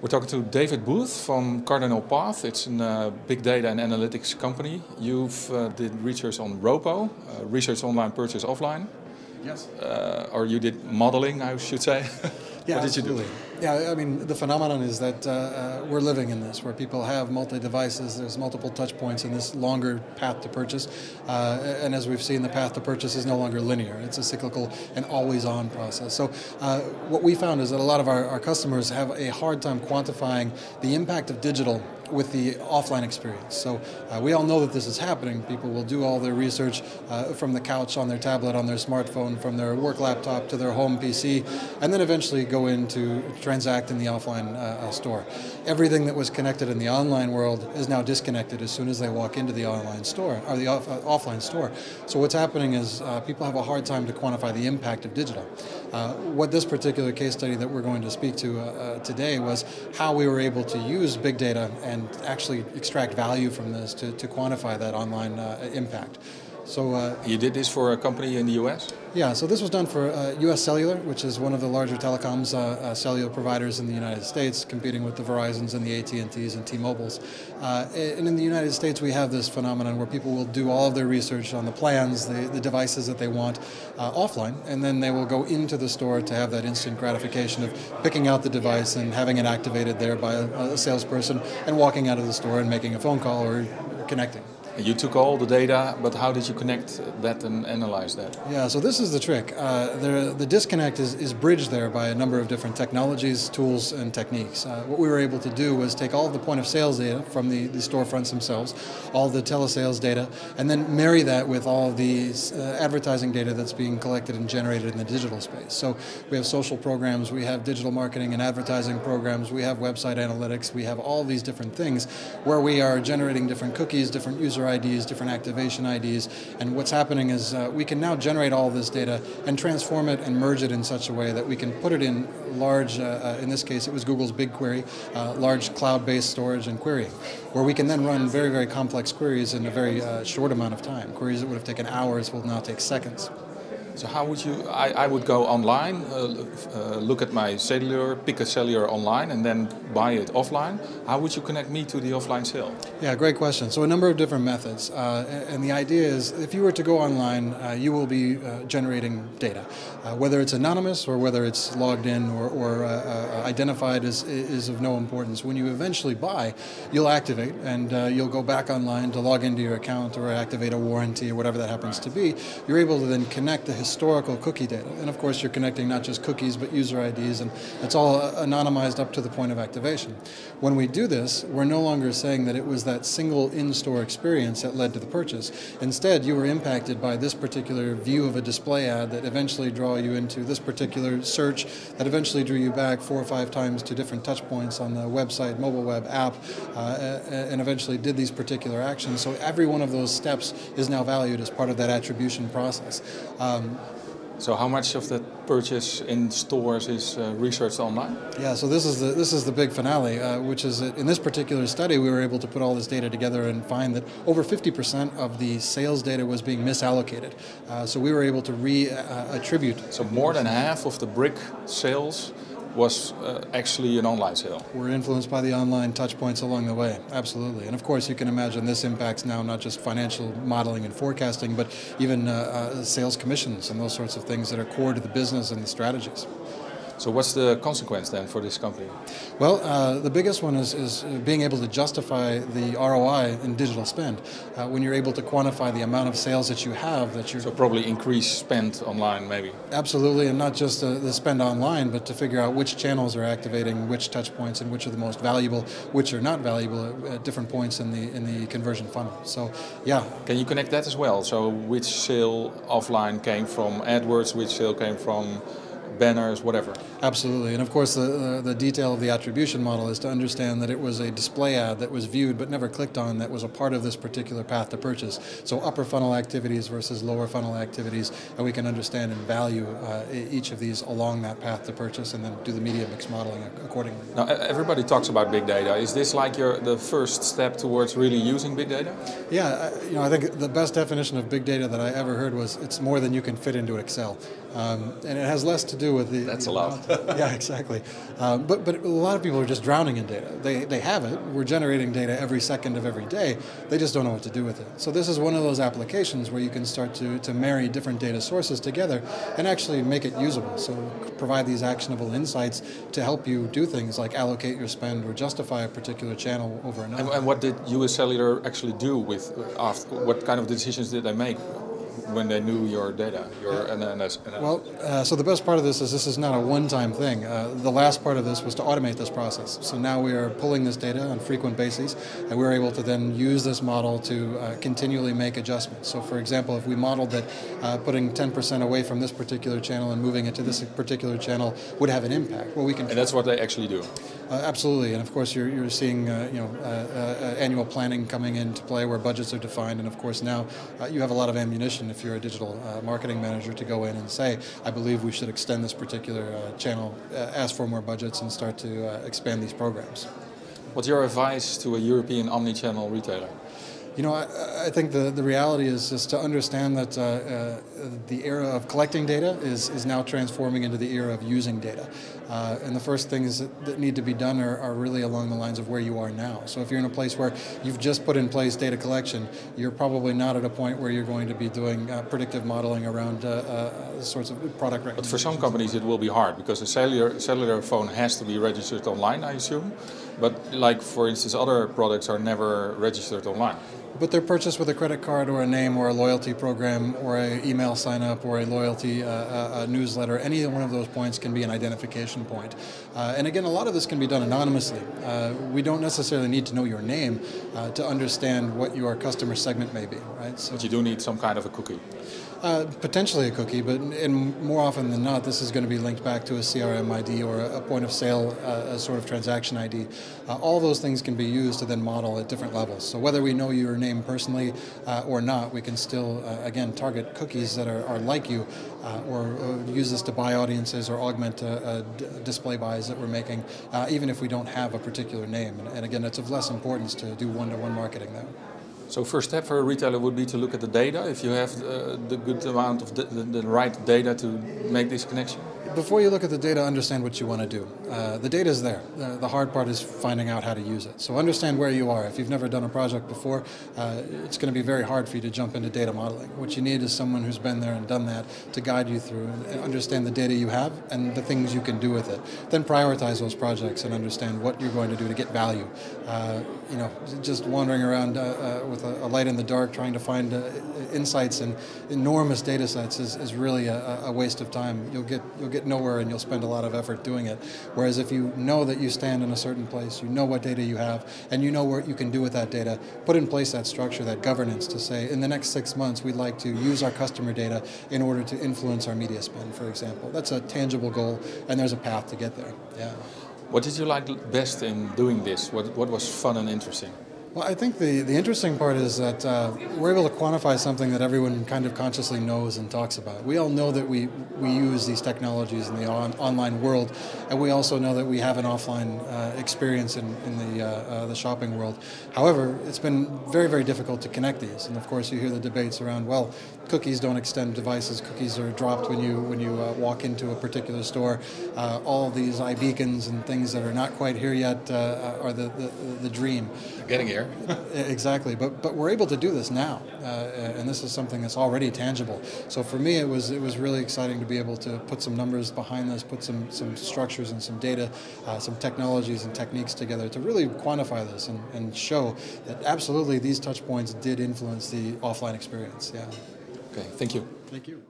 We're talking to David Booth from Cardinal Path. It's a big data and analytics company. You've did research on ROPO, research online, purchase offline. Yes. Or you did modeling, I should say. Yeah, What did absolutely. you do? Yeah, I mean, the phenomenon is that we're living in this, where people have multi-devices, there's multiple touch points in this longer path to purchase. And as we've seen, the path to purchase is no longer linear. It's a cyclical and always-on process. So what we found is that a lot of our customers have a hard time quantifying the impact of digital with the offline experience. So we all know that this is happening. People will do all their research from the couch, on their tablet, on their smartphone, from their work laptop to their home PC, and then eventually go in to transact in the offline store. Everything that was connected in the online world is now disconnected as soon as they walk into the online store, or the offline store. So what's happening is people have a hard time to quantify the impact of digital. What this particular case study that we're going to speak to today was how we were able to use big data and actually extract value from this to quantify that online impact. So you did this for a company in the US? Yeah, so this was done for US Cellular, which is one of the larger telecoms cellular providers in the United States, competing with the Verizons and the AT&Ts and T-Mobiles. And in the United States, we have this phenomenon where people will do all of their research on the plans, the devices that they want offline, and then they will go into the store to have that instant gratification of picking out the device and having it activated there by a salesperson and walking out of the store and making a phone call or connecting. You took all the data, but how did you connect that and analyze that? Yeah, so this is the trick. The disconnect is bridged there by a number of different technologies, tools, and techniques. What we were able to do was take all of the point of sales data from the storefronts themselves, all the telesales data, and then marry that with all of the advertising data that's being collected and generated in the digital space. So we have social programs, we have digital marketing and advertising programs, we have website analytics, we have all these different things where we are generating different cookies, different user IDs, different activation IDs, and what's happening is we can now generate all this data and transform it and merge it in such a way that we can put it in large, in this case it was Google's BigQuery, large cloud-based storage and querying, where we can then run very, very complex queries in a very short amount of time. Queries that would have taken hours will now take seconds. So how would you, I would go online, look at my cellular, pick a cellular online and then buy it offline. How would you connect me to the offline sale? Yeah, great question. So a number of different methods. And the idea is if you were to go online, you will be generating data. Whether it's anonymous or whether it's logged in or identified is of no importance. When you eventually buy, you'll activate and you'll go back online to log into your account or activate a warranty or whatever that happens to be. You're able to then connect the historical cookie data. And of course, you're connecting not just cookies, but user IDs, and it's all anonymized up to the point of activation. When we do this, we're no longer saying that it was that single in-store experience that led to the purchase. Instead, you were impacted by this particular view of a display ad that eventually draw you into this particular search that eventually drew you back 4 or 5 times to different touch points on the website, mobile web app, and eventually did these particular actions. So every one of those steps is now valued as part of that attribution process. So how much of the purchase in stores is researched online? Yeah, so this is the big finale, which is that in this particular study we were able to put all this data together and find that over 50% of the sales data was being misallocated. So we were able to attribute. So more than half of the brick sales was actually an online sale. We're influenced by the online touch points along the way, absolutely. And of course you can imagine this impacts now not just financial modeling and forecasting, but even sales commissions and those sorts of things that are core to the business and the strategies. So what's the consequence then for this company? Well, the biggest one is being able to justify the ROI in digital spend. When you're able to quantify the amount of sales that you have, So probably increase spend online maybe? Absolutely, and not just the spend online, but to figure out which channels are activating which touch points and which are the most valuable, which are not valuable at different points in the conversion funnel. So, yeah. Can you connect that as well? So which sale offline came from AdWords, which sale came from banners, whatever? Absolutely, and of course the detail of the attribution model is to understand that it was a display ad that was viewed but never clicked on that was a part of this particular path to purchase. So upper funnel activities versus lower funnel activities, and we can understand and value each of these along that path to purchase and then do the media mix modeling accordingly. Now everybody talks about big data. Is this like the first step towards really using big data? Yeah, I think the best definition of big data that I ever heard was it's more than you can fit into Excel. And it has less to do with the... That's a lot. Yeah, exactly. But a lot of people are just drowning in data. They have it. We're generating data every second of every day. They just don't know what to do with it. So this is one of those applications where you can start to marry different data sources together and actually make it usable. So provide these actionable insights to help you do things like allocate your spend or justify a particular channel over another. And what did US Cellular actually do with, what kind of decisions did they make when they knew your data, your NNS? Well, so the best part of this is not a one-time thing. The last part of this was to automate this process. So now we are pulling this data on frequent bases, and we're able to then use this model to continually make adjustments. So for example, if we modeled that putting 10% away from this particular channel and moving it to this particular channel would have an impact, well, we can... And that's what they actually do? Absolutely, and of course you're seeing annual planning coming into play where budgets are defined, and of course now you have a lot of ammunition if you're a digital marketing manager to go in and say, I believe we should extend this particular channel, ask for more budgets, and start to expand these programs. What's your advice to a European omni-channel retailer? You know, I think the reality is just to understand that the era of collecting data is now transforming into the era of using data. And the first things that need to be done are really along the lines of where you are now. So if you're in a place where you've just put in place data collection, you're probably not at a point where you're going to be doing predictive modeling around sorts of product recognition. But for some companies it will be hard because a cellular phone has to be registered online, I assume. But like, for instance, other products are never registered online. But they're purchased with a credit card or a name or a loyalty program or an email sign-up or a loyalty a newsletter. Any one of those points can be an identification point. And again, a lot of this can be done anonymously. We don't necessarily need to know your name to understand what your customer segment may be, right? So, but you do need some kind of a cookie. Potentially a cookie, but more often than not, this is going to be linked back to a CRM ID or a point of sale, a sort of transaction ID. All those things can be used to then model at different levels. So whether we know your name personally or not, we can still, again, target cookies that are like you or use this to buy audiences or augment display buys that we're making, even if we don't have a particular name. And again, it's of less importance to do one-to-one marketing there. So first step for a retailer would be to look at the data, if you have the good amount of the right data to make this connection? Before you look at the data, understand what you want to do. The data is there. The hard part is finding out how to use it. So understand where you are. If you've never done a project before, it's going to be very hard for you to jump into data modeling. What you need is someone who's been there and done that to guide you through and understand the data you have and the things you can do with it. Then prioritize those projects and understand what you're going to do to get value. You know, just wandering around with a light in the dark trying to find insights in enormous data sets is really a waste of time. You'll get nowhere and you'll spend a lot of effort doing it. Whereas if you know that you stand in a certain place, you know what data you have, and you know what you can do with that data, put in place that structure, that governance to say, in the next 6 months, we'd like to use our customer data in order to influence our media spend, for example. That's a tangible goal, and there's a path to get there. Yeah. What did you like best in doing this? What was fun and interesting? Well, I think the interesting part is that we're able to quantify something that everyone kind of consciously knows and talks about. We all know that we use these technologies in the online world, and we also know that we have an offline experience in the shopping world. However, it's been very, very difficult to connect these. And of course, you hear the debates around, well, cookies don't extend devices. Cookies are dropped when you walk into a particular store. All of these iBeacons and things that are not quite here yet are the dream. They're getting here. Exactly, but we're able to do this now, and this is something that's already tangible. So for me, it was really exciting to be able to put some numbers behind this, put some structures and some data, some technologies and techniques together to really quantify this and show that absolutely these touch points did influence the offline experience. Yeah. Okay, thank you. Thank you.